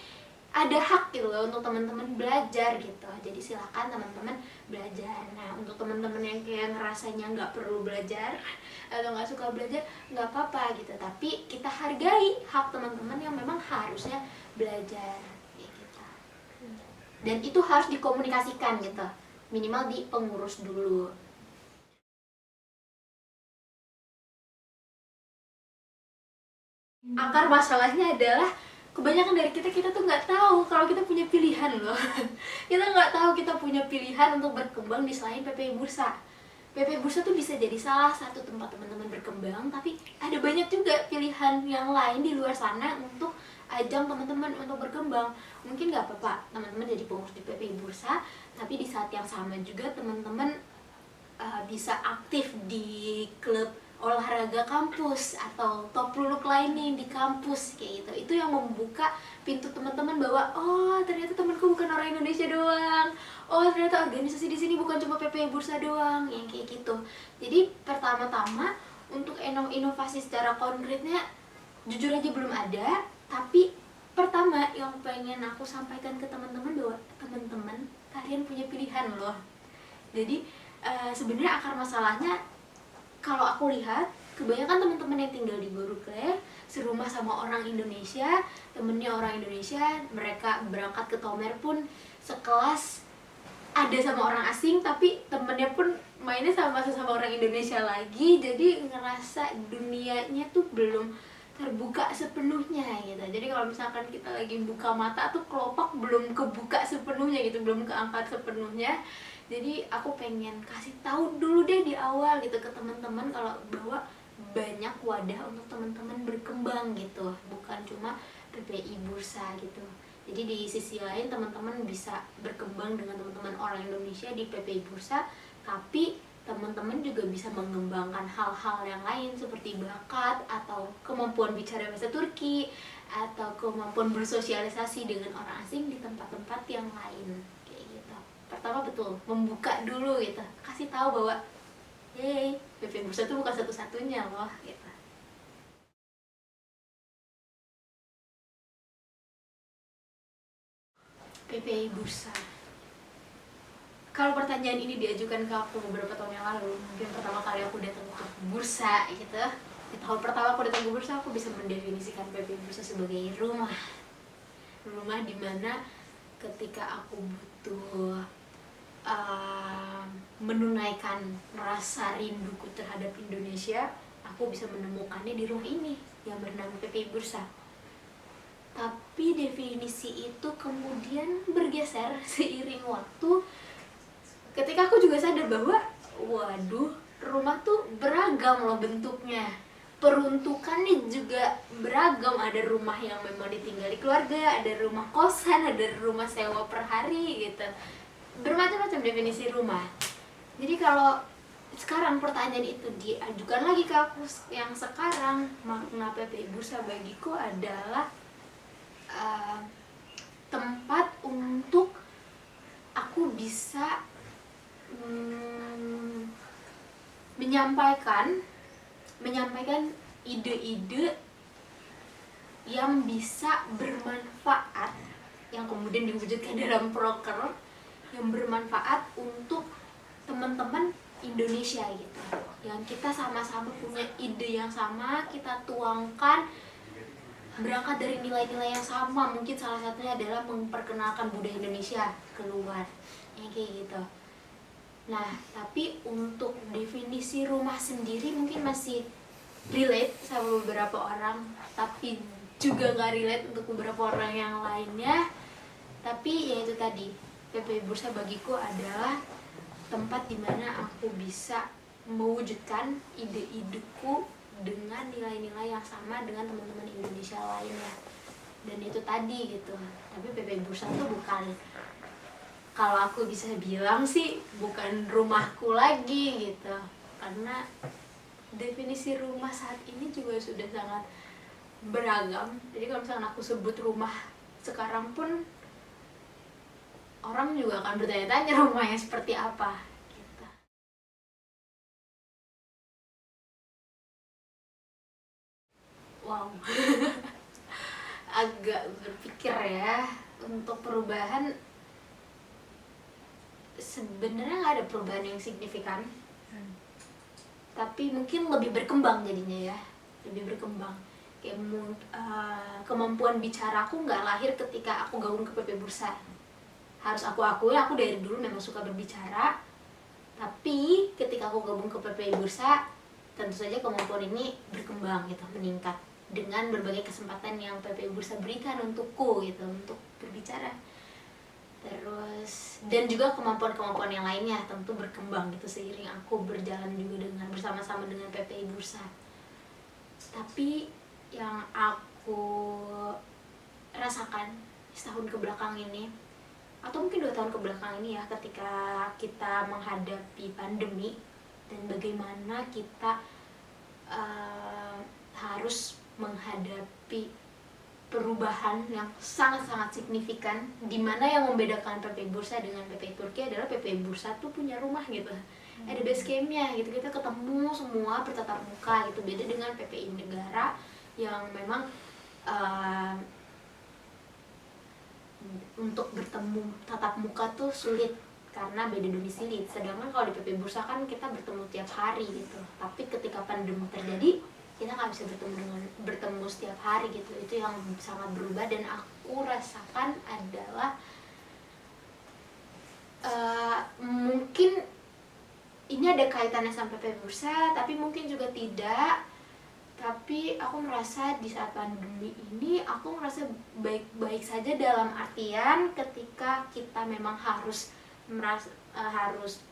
A: ada hak gitu loh untuk teman-teman belajar gitu. Jadi silakan teman-teman belajar. Nah untuk teman-teman yang kayak ngerasanya nggak perlu belajar atau nggak suka belajar, nggak apa-apa gitu, tapi kita hargai hak teman-teman yang memang harusnya belajar. Dan itu harus dikomunikasikan gitu, minimal di pengurus dulu. Akar masalahnya adalah kebanyakan dari kita tuh nggak tahu kalau kita punya pilihan loh. Kita nggak tahu kita punya pilihan untuk berkembang di selain PPI Bursa. PPI Bursa tuh bisa jadi salah satu tempat teman-teman berkembang, tapi ada banyak juga pilihan yang lain di luar sana untuk ajang teman-teman untuk berkembang. Mungkin nggak apa-apa teman-teman jadi pengurus di PPI Bursa, tapi di saat yang sama juga teman-teman bisa aktif di klub olahraga kampus atau top luluk lainnya di kampus kayak gitu. Itu yang membuka pintu teman-teman bahwa oh ternyata temanku bukan orang Indonesia doang, oh ternyata organisasi di sini bukan cuma PPI Bursa doang, yang kayak gitu. Jadi pertama-tama untuk inovasi secara konkretnya jujur aja belum ada, tapi pertama yang pengen aku sampaikan ke teman-teman bahwa teman-teman kalian punya pilihan loh. Jadi sebenarnya akar masalahnya kalau aku lihat kebanyakan teman-teman yang tinggal di Borukle serumah sama orang Indonesia, temennya orang Indonesia, mereka berangkat ke Tomer pun sekelas ada sama orang asing, tapi temennya pun mainnya sama sesama orang Indonesia lagi, jadi ngerasa dunianya tuh belum terbuka sepenuhnya gitu. Jadi kalau misalkan kita lagi buka mata tuh kelopak belum kebuka sepenuhnya gitu, belum keangkat sepenuhnya. Jadi aku pengen kasih tahu dulu deh di awal gitu ke teman-teman kalau bahwa banyak wadah untuk teman-teman berkembang gitu, bukan cuma PPI Bursa gitu. Jadi di sisi lain teman-teman bisa berkembang dengan teman-teman orang Indonesia di PPI Bursa, tapi teman-teman juga bisa mengembangkan hal-hal yang lain seperti bakat atau kemampuan bicara bahasa Turki atau kemampuan bersosialisasi dengan orang asing di tempat-tempat yang lain. Pertama betul membuka dulu gitu, kasih tahu bahwa hey PPI Bursa itu bukan satu-satunya loh gitu. PPI Bursa, kalau pertanyaan ini diajukan ke aku beberapa tahun yang lalu, mungkin pertama kali aku datang ke bursa gitu, di tahun pertama aku datang ke bursa aku bisa mendefinisikan PPI Bursa sebagai rumah dimana ketika aku butuh menunaikan rasa rinduku terhadap Indonesia, aku bisa menemukannya di rumah ini yang bernama PPI Bursa. Tapi definisi itu kemudian bergeser seiring waktu ketika aku juga sadar bahwa waduh, rumah tuh beragam loh bentuknya, peruntukannya juga beragam. Ada rumah yang memang ditinggali keluarga, ada rumah kosan, ada rumah sewa per hari gitu, bermacam-macam definisi rumah. Jadi kalau sekarang pertanyaan itu diajukan lagi ke aku yang sekarang, makna PPI Bursa bagiku adalah tempat untuk aku bisa menyampaikan ide-ide yang bisa bermanfaat, yang kemudian diwujudkan dalam proker yang bermanfaat untuk teman-teman Indonesia gitu, yang kita sama-sama punya ide yang sama, kita tuangkan berangkat dari nilai-nilai yang sama. Mungkin salah satunya adalah memperkenalkan budaya Indonesia keluar, yang kayak gitu. Nah, tapi untuk definisi rumah sendiri mungkin masih relate sama beberapa orang, tapi juga nggak relate untuk beberapa orang yang lainnya. Tapi ya itu tadi, PPI Bursa bagiku adalah tempat dimana aku bisa mewujudkan ide-ideku dengan nilai-nilai yang sama dengan teman-teman Indonesia lainnya. Dan itu tadi gitu. Tapi PPI Bursa itu bukan, kalau aku bisa bilang sih bukan rumahku lagi gitu. Karena definisi rumah saat ini juga sudah sangat beragam. Jadi kalau misalkan aku sebut rumah sekarang pun orang juga akan bertanya-tanya rumahnya seperti apa gitu. Wow. Agak berpikir ya, untuk perubahan sebenarnya nggak ada perubahan yang signifikan, tapi mungkin lebih berkembang jadinya ya, lebih berkembang. Kayak kemampuan bicaraku nggak lahir ketika aku gabung ke PPI Bursa. Harus aku akui, aku dari dulu memang suka berbicara, tapi ketika aku gabung ke PPI Bursa, tentu saja kemampuan ini berkembang gitu, meningkat dengan berbagai kesempatan yang PPI Bursa berikan untukku gitu, untuk berbicara. Terus dan juga kemampuan-kemampuan yang lainnya tentu berkembang gitu seiring aku berjalan juga dengan bersama-sama dengan PPI Bursa. Tapi yang aku rasakan setahun ke belakang ini, atau mungkin 2 tahun ke belakang ini ya, ketika kita menghadapi pandemi dan bagaimana kita harus menghadapi perubahan yang sangat-sangat signifikan, dimana yang membedakan PPI Bursa dengan PPI Turki adalah PPI Bursa tuh punya rumah gitu, ada base campnya gitu, kita ketemu semua bertatap muka gitu. Beda dengan PPI negara yang memang untuk bertemu tatap muka tuh sulit karena beda domisili. Sedangkan kalau di PPI Bursa kan kita bertemu tiap hari gitu, tapi ketika pandemi terjadi kita nggak bisa bertemu setiap hari gitu. Itu yang sangat berubah, dan aku rasakan adalah mungkin ini ada kaitannya sama PPI Bursa, tapi mungkin juga tidak. Tapi aku merasa di saat pandemi ini aku merasa baik-baik saja, dalam artian ketika kita memang harus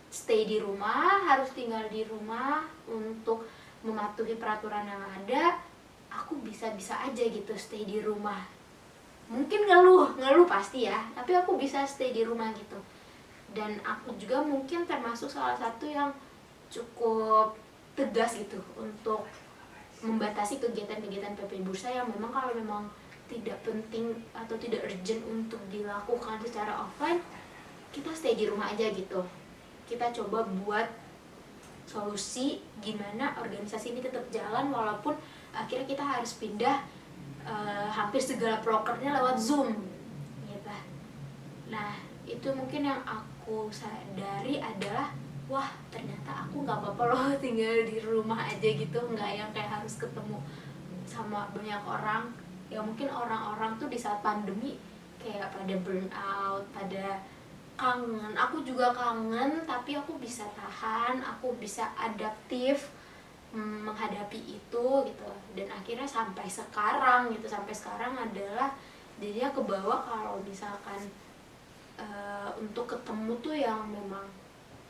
A: stay di rumah, harus tinggal di rumah untuk mematuhi peraturan yang ada, aku bisa-bisa aja gitu stay di rumah. Mungkin ngeluh pasti ya, tapi aku bisa stay di rumah gitu. Dan aku juga mungkin termasuk salah satu yang cukup tegas gitu untuk membatasi kegiatan-kegiatan PPI Bursa yang memang kalau memang tidak penting atau tidak urgent untuk dilakukan secara offline, kita stay di rumah aja gitu. Kita coba buat solusi gimana organisasi ini tetap jalan walaupun akhirnya kita harus pindah hampir segala prokernya lewat Zoom gitu. Nah, itu mungkin yang aku sadari adalah, wah ternyata aku nggak apa-apa loh tinggal di rumah aja gitu, nggak yang kayak harus ketemu sama banyak orang. Ya mungkin orang-orang tuh di saat pandemi kayak pada burn out, pada kangen. Aku juga kangen, tapi aku bisa tahan, aku bisa adaptif menghadapi itu gitu. Dan akhirnya sampai sekarang adalah jadinya kebawa kalau misalkan untuk ketemu tuh yang memang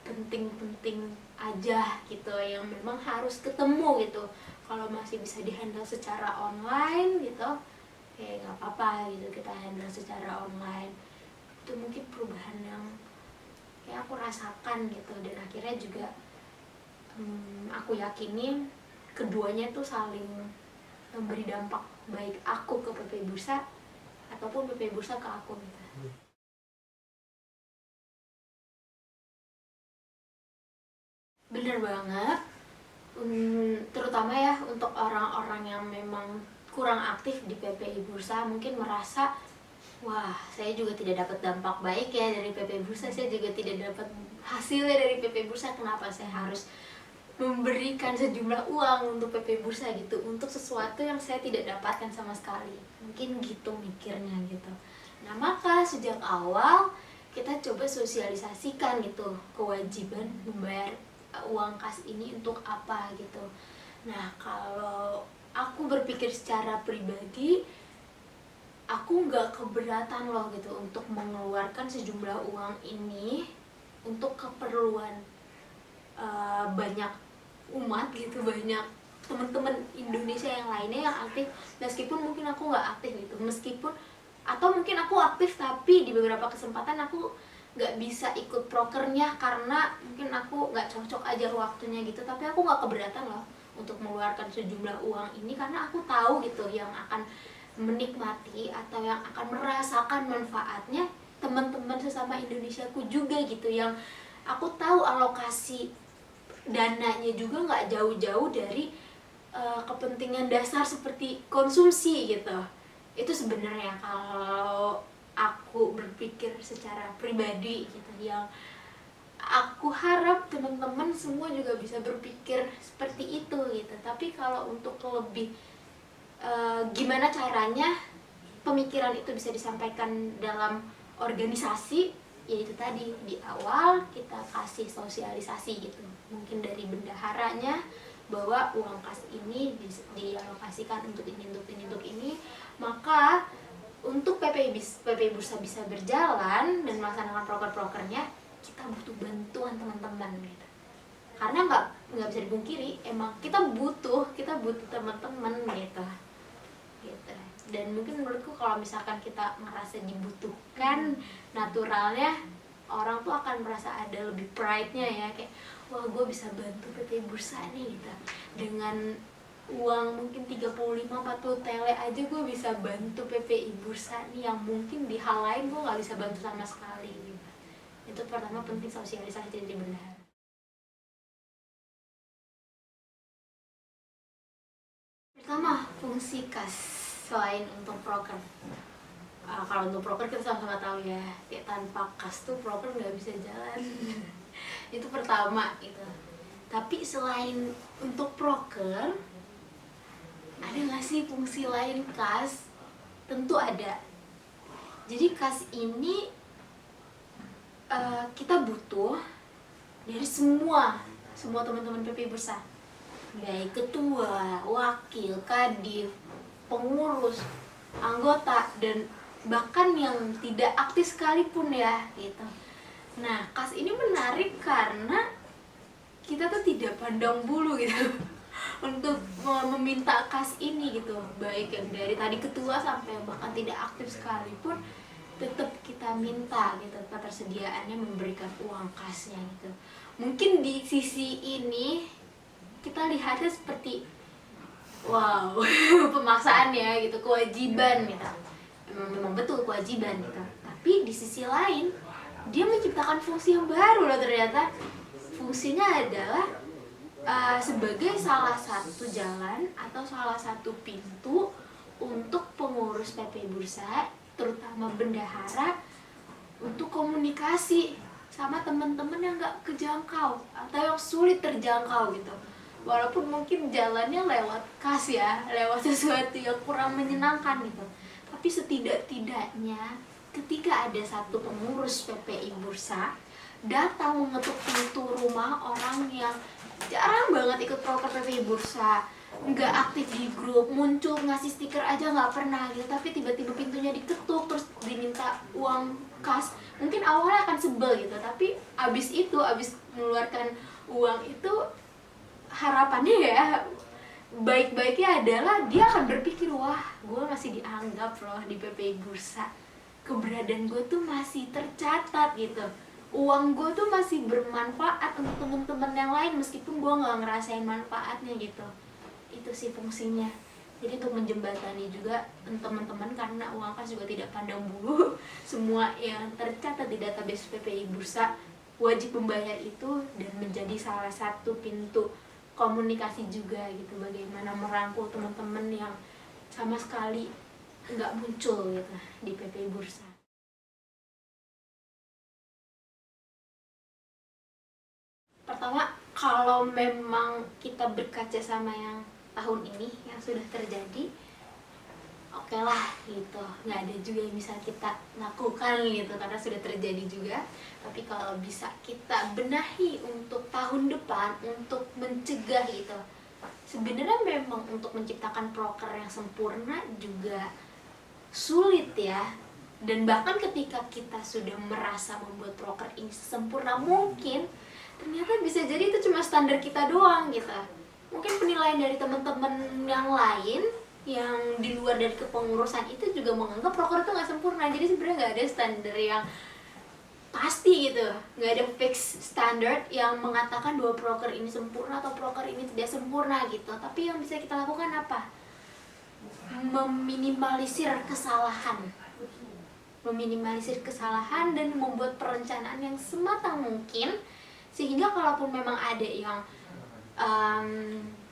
A: penting-penting aja gitu, yang memang harus ketemu gitu. Kalau masih bisa dihandle secara online gitu, kayak nggak apa-apa gitu, kita handle secara online. Itu mungkin perubahan yang kayak aku rasakan gitu. Dan akhirnya juga aku yakini keduanya tuh saling memberi dampak, baik aku ke PPI Bursa ataupun PPI Bursa ke aku gitu. Bener banget, terutama ya untuk orang-orang yang memang kurang aktif di PPI Bursa mungkin merasa, wah saya juga tidak dapat dampak baik ya dari PPI Bursa, saya juga tidak dapat hasilnya dari PPI Bursa, kenapa saya harus memberikan sejumlah uang untuk PPI Bursa gitu, untuk sesuatu yang saya tidak dapatkan sama sekali. Mungkin gitu mikirnya gitu. Nah maka sejak awal kita coba sosialisasikan gitu kewajiban membayar uang kas ini untuk apa gitu. Nah kalau aku berpikir secara pribadi, aku nggak keberatan loh gitu untuk mengeluarkan sejumlah uang ini untuk keperluan banyak umat gitu, banyak teman-teman Indonesia yang lainnya yang aktif, meskipun mungkin aku nggak aktif gitu, atau mungkin aku aktif tapi di beberapa kesempatan aku nggak bisa ikut prokernya karena mungkin aku nggak cocok aja waktunya gitu. Tapi aku nggak keberatan loh untuk mengeluarkan sejumlah uang ini, karena aku tahu gitu yang akan menikmati atau yang akan merasakan manfaatnya teman-teman sesama Indonesiaku juga gitu, yang aku tahu alokasi dananya juga nggak jauh-jauh dari kepentingan dasar seperti konsumsi gitu. Itu sebenarnya kalau aku berpikir secara pribadi gitu, yang aku harap teman-teman semua juga bisa berpikir seperti itu gitu. Tapi kalau untuk lebih gimana caranya pemikiran itu bisa disampaikan dalam organisasi, yaitu tadi di awal kita kasih sosialisasi gitu, mungkin dari bendaharanya bahwa uang kas ini dialokasikan untuk ini, maka untuk PPI Bursa bisa berjalan dan melaksanakan proker-prokernya, kita butuh bantuan teman-teman gitu. Karena nggak bisa dipungkiri, emang kita butuh teman-teman gitu. Dan mungkin menurutku kalau misalkan kita merasa dibutuhkan, naturalnya orang tuh akan merasa ada lebih pride-nya ya, kayak wah gue bisa bantu PT Bursa nih gitu. Dengan uang mungkin 35-40 tele aja gue bisa bantu PPI Bursa nih, yang mungkin di hal lain gue nggak bisa bantu sama sekali gitu. Itu pertama, penting sosialisasi jadi bendahara. Pertama, fungsi kas selain untuk proker. Kalau untuk proker kita sama-sama tahu ya, kayak tanpa kas tuh proker nggak bisa jalan. Itu pertama gitu. Tapi selain untuk proker, ada nggak sih fungsi lain kas? Tentu ada. Jadi kas ini kita butuh dari semua teman-teman PP Bursa, baik ketua, wakil, kadif, pengurus, anggota, dan bahkan yang tidak aktif sekalipun ya gitu. Nah, kas ini menarik karena kita tuh tidak pandang bulu gitu untuk meminta kas ini gitu, baik yang dari tadi ketua sampai bahkan tidak aktif sekalipun tetap kita minta gitu, ketersediaannya memberikan uang kasnya gitu. Mungkin di sisi ini kita lihatnya seperti wow pemaksaan ya gitu, kewajiban gitu. Memang betul kewajiban gitu. Tapi di sisi lain dia menciptakan fungsi yang baru loh ternyata. Fungsinya adalah sebagai salah satu jalan atau salah satu pintu untuk pengurus PP Bursa, terutama bendahara, untuk komunikasi sama teman-teman yang gak kejangkau atau yang sulit terjangkau gitu. Walaupun mungkin jalannya lewat kas ya, lewat sesuatu yang kurang menyenangkan gitu, tapi setidak-tidaknya ketika ada satu pengurus PPI Bursa datang mengetuk pintu rumah orang yang jarang banget ikut proker PPI Bursa, nggak aktif di grup, muncul ngasih stiker aja nggak pernah gitu, tapi tiba-tiba pintunya diketuk terus diminta uang kas, mungkin awalnya akan sebel gitu, tapi abis mengeluarkan uang itu, harapannya ya baik-baiknya adalah dia akan berpikir, wah gue masih dianggap loh di PPI Bursa, keberadaan gue tuh masih tercatat gitu, uang gue tuh masih bermanfaat untuk temen-temen yang lain meskipun gue nggak ngerasain manfaatnya gitu. Itu sih fungsinya. Jadi untuk menjembatani juga teman-teman, karena uang kas juga tidak pandang bulu. Semua yang tercatat di database PPI Bursa wajib membayar itu, dan menjadi salah satu pintu komunikasi juga gitu, bagaimana merangkul teman-teman yang sama sekali nggak muncul gitu di PPI Bursa. Pertama, kalau memang kita berkaca sama yang tahun ini yang sudah terjadi, oke lah gitu, nggak ada juga yang bisa kita lakukan gitu karena sudah terjadi juga. Tapi kalau bisa kita benahi untuk tahun depan, untuk mencegah gitu, sebenarnya memang untuk menciptakan proker yang sempurna juga sulit ya. Dan bahkan ketika kita sudah merasa membuat proker ini sempurna mungkin, ternyata bisa jadi itu cuma standar kita doang gitu. Mungkin penilaian dari teman-teman yang lain yang di luar dari kepengurusan itu juga menganggap proker itu nggak sempurna. Jadi sebenarnya nggak ada standar yang pasti gitu, nggak ada fix standard yang mengatakan bahwa proker ini sempurna atau proker ini tidak sempurna gitu. Tapi yang bisa kita lakukan apa? Meminimalisir kesalahan dan membuat perencanaan yang semata mungkin, sehingga kalaupun memang ada yang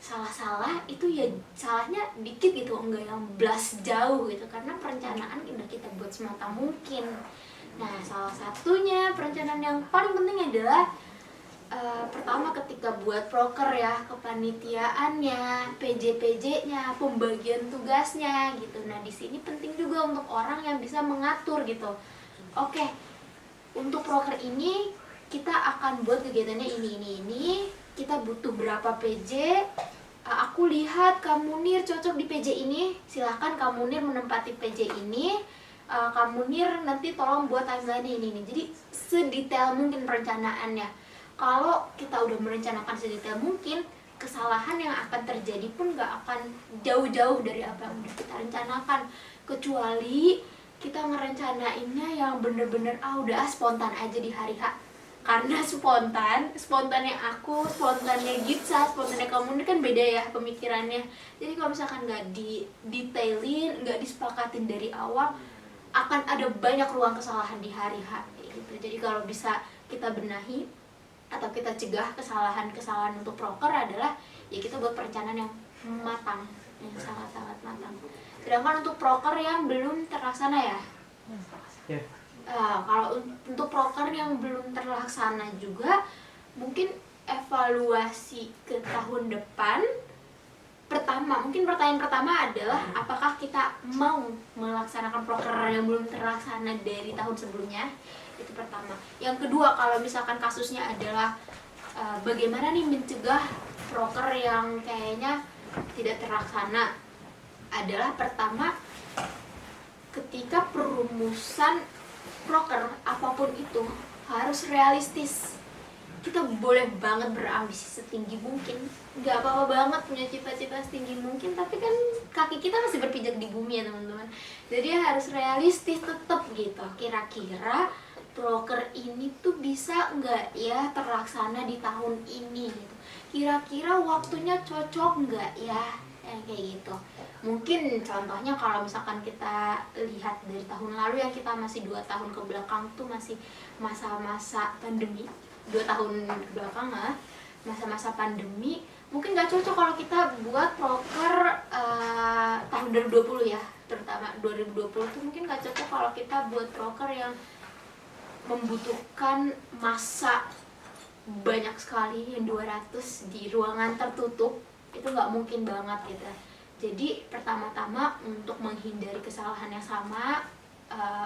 A: salah-salah, itu ya salahnya dikit gitu, enggak yang blast jauh gitu, karena perencanaan udah kita buat semata mungkin. Nah, salah satunya perencanaan yang paling penting adalah pertama ketika buat proker ya, kepanitiaannya, PJ-PJ-nya, pembagian tugasnya gitu. Nah, di sini penting juga untuk orang yang bisa mengatur gitu. Oke, untuk proker ini kita akan buat kegiatannya ini. Kita butuh berapa PJ? Aku lihat Kamu Nir cocok di PJ ini. Silahkan Kamu Nir menempati PJ ini. Kamu Nir nanti tolong buat timeline ini. Jadi sedetail mungkin perencanaannya. Kalau kita udah merencanakan sedetail mungkin, kesalahan yang akan terjadi pun nggak akan jauh-jauh dari apa yang udah kita rencanakan, kecuali kita ngerencanainnya yang bener-bener udah spontan aja di hari H. Karena spontannya aku, spontannya Gitsa, spontannya kamu ini kan beda ya pemikirannya. Jadi kalau misalkan nggak didetailin, nggak disepakatin dari awal, akan ada banyak ruang kesalahan di hari H gitu. Jadi kalau bisa kita benahi atau kita cegah kesalahan-kesalahan untuk proker adalah ya kita buat perencanaan yang matang, yang sangat-sangat matang. Sedangkan untuk proker yang belum terlaksana ya, kalau untuk proker yang belum terlaksana juga mungkin evaluasi ke tahun depan. Mungkin pertanyaan pertama adalah apakah kita mau melaksanakan proker yang belum terlaksana dari tahun sebelumnya, itu pertama. Yang kedua, kalau misalkan kasusnya adalah bagaimana nih mencegah proker yang kayaknya tidak terlaksana, adalah pertama, ketika perumusan proker apapun itu harus realistis. Kita boleh banget berambisi setinggi mungkin, nggak apa-apa banget punya cita-cita setinggi mungkin, tapi kan kaki kita masih berpijak di bumi ya teman-teman. Jadi harus realistis tetap gitu. Kira-kira proker ini tuh bisa nggak ya terlaksana di tahun ini gitu. Kira-kira waktunya cocok nggak ya, kayak gitu. Mungkin contohnya kalau misalkan kita lihat dari tahun lalu yang kita masih 2 tahun ke belakang tuh masih masa-masa pandemi, 2 tahun ke belakang lah, masa-masa pandemi, mungkin nggak cocok kalau kita buat proker tahun 2020 ya, terutama 2020 tuh mungkin nggak cocok kalau kita buat proker yang membutuhkan masa banyak sekali, yang 200 di ruangan tertutup, itu nggak mungkin banget gitu. Jadi pertama-tama untuk menghindari kesalahan yang sama,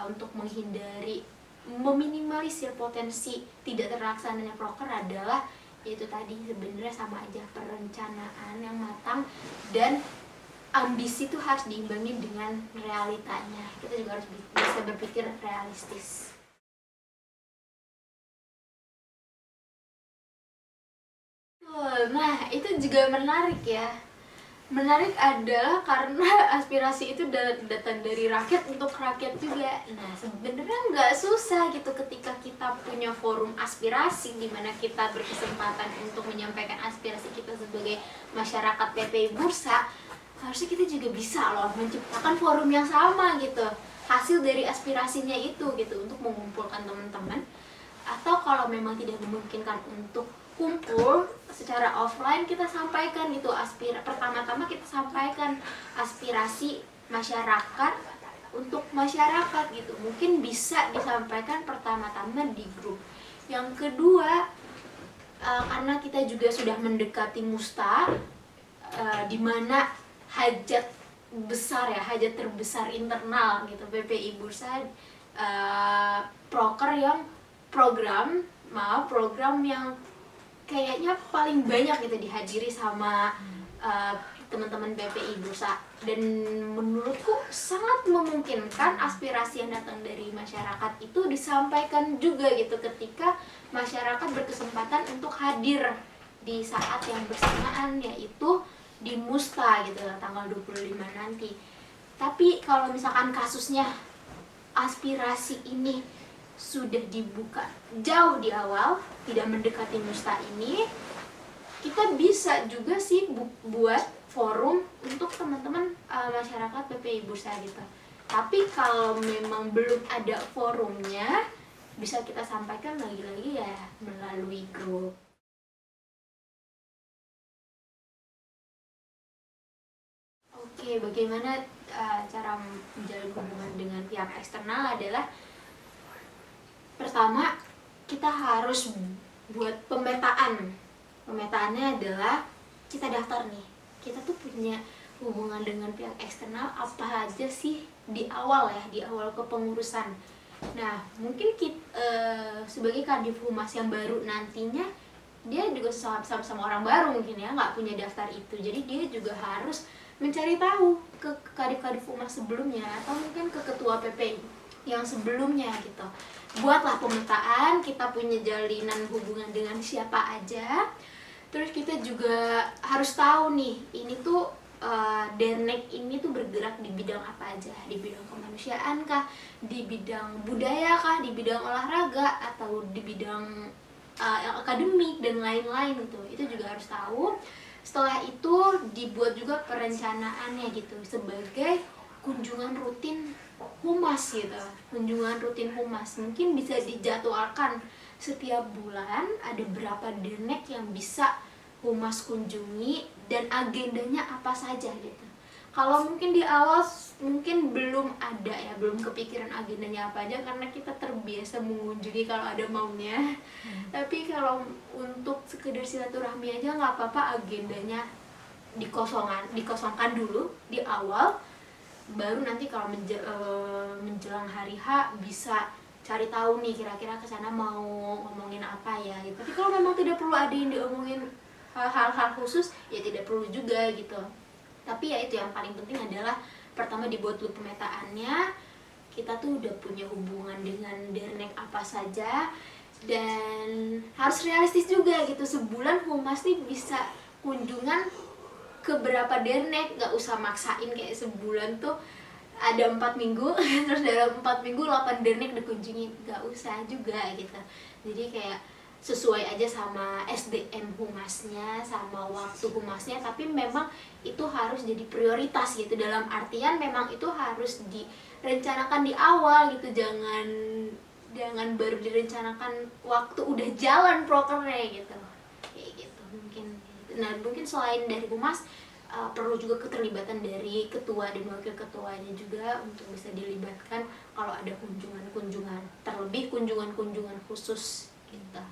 A: untuk menghindari meminimalisir potensi tidak terlaksananya proker adalah yaitu tadi sebenarnya sama aja, perencanaan yang matang dan ambisi itu harus diimbangi dengan realitanya. Kita juga harus bisa berpikir realistis. Nah, itu juga menarik ya. Menarik adalah karena aspirasi itu datang dari rakyat untuk rakyat juga. Nah, sebenarnya nggak susah gitu ketika kita punya forum aspirasi di mana kita berkesempatan untuk menyampaikan aspirasi kita sebagai masyarakat PPI Bursa. Harusnya kita juga bisa loh menciptakan forum yang sama gitu. Hasil dari aspirasinya itu gitu untuk mengumpulkan teman-teman. Atau kalau memang tidak memungkinkan untuk kumpul secara offline, kita sampaikan gitu pertama-tama kita sampaikan aspirasi masyarakat untuk masyarakat gitu. Mungkin bisa disampaikan pertama-tama di grup. Yang kedua, karena kita juga sudah mendekati musta, di mana hajat besar ya, hajat terbesar internal gitu PPI Bursa, proker yang program yang kayaknya paling banyak gitu dihadiri sama teman-teman PPI Bursa, dan menurutku sangat memungkinkan aspirasi yang datang dari masyarakat itu disampaikan juga gitu ketika masyarakat berkesempatan untuk hadir di saat yang bersamaan, yaitu di Musta gitu tanggal 25 nanti. Tapi kalau misalkan kasusnya aspirasi ini sudah dibuka jauh di awal, tidak mendekati Musta ini, kita bisa juga sih buat forum untuk teman-teman masyarakat PPI Bursa gitu. Tapi kalau memang belum ada forumnya, bisa kita sampaikan lagi-lagi ya melalui grup. Oke, bagaimana cara menjalin hubungan dengan pihak eksternal adalah pertama, kita harus buat pemetaan. Pemetaannya adalah kita daftar nih, kita tuh punya hubungan dengan pihak eksternal apa aja sih di awal ya, di awal kepengurusan. Nah, mungkin kita sebagai Kadif Humas yang baru nantinya, dia juga sama orang baru mungkin ya, nggak punya daftar itu. Jadi dia juga harus mencari tahu ke Kadif Humas sebelumnya atau mungkin ke Ketua PPI yang sebelumnya gitu. Buatlah pemetaan, kita punya jalinan hubungan dengan siapa aja. Terus kita juga harus tahu nih, ini tuh dernek ini tuh bergerak di bidang apa aja, di bidang kemanusiaan kah, di bidang budaya kah, di bidang olahraga, atau di bidang yang akademik dan lain-lain gitu. Itu juga harus tahu. Setelah itu dibuat juga perencanaannya gitu, sebagai kunjungan rutin humas gitu. Kunjungan rutin humas mungkin bisa dijadwalkan setiap bulan, ada berapa dernek yang bisa humas kunjungi dan agendanya apa saja gitu. Kalau mungkin di awal mungkin belum ada ya, belum kepikiran agendanya apa aja karena kita terbiasa mengunjungi kalau ada maunya. Tapi kalau untuk sekedar silaturahmi aja nggak apa-apa, agendanya dikosongkan dulu di awal, baru nanti kalau menjelang hari H bisa cari tahu nih kira-kira kesana mau ngomongin apa ya gitu. Tapi kalau memang tidak perlu ada yang diomongin hal-hal khusus ya tidak perlu juga gitu. Tapi ya itu yang paling penting adalah pertama dibuat dulu pemetaannya, kita tuh udah punya hubungan dengan dernek apa saja, dan harus realistis juga gitu. Sebulan humas nih bisa kunjungan ke berapa dernek, gak usah maksain kayak sebulan tuh ada 4 minggu terus dalam 4 minggu 8 dernek dikunjungi, gak usah juga gitu. Jadi kayak sesuai aja sama SDM humasnya, sama waktu humasnya, tapi memang itu harus jadi prioritas gitu. Dalam artian memang itu harus direncanakan di awal gitu, jangan baru direncanakan waktu udah jalan prokernya gitu. Kayak gitu mungkin. Nah mungkin selain dari humas, perlu juga keterlibatan dari ketua dan wakil ketuanya juga untuk bisa dilibatkan kalau ada kunjungan-kunjungan, terlebih kunjungan-kunjungan khusus gitu.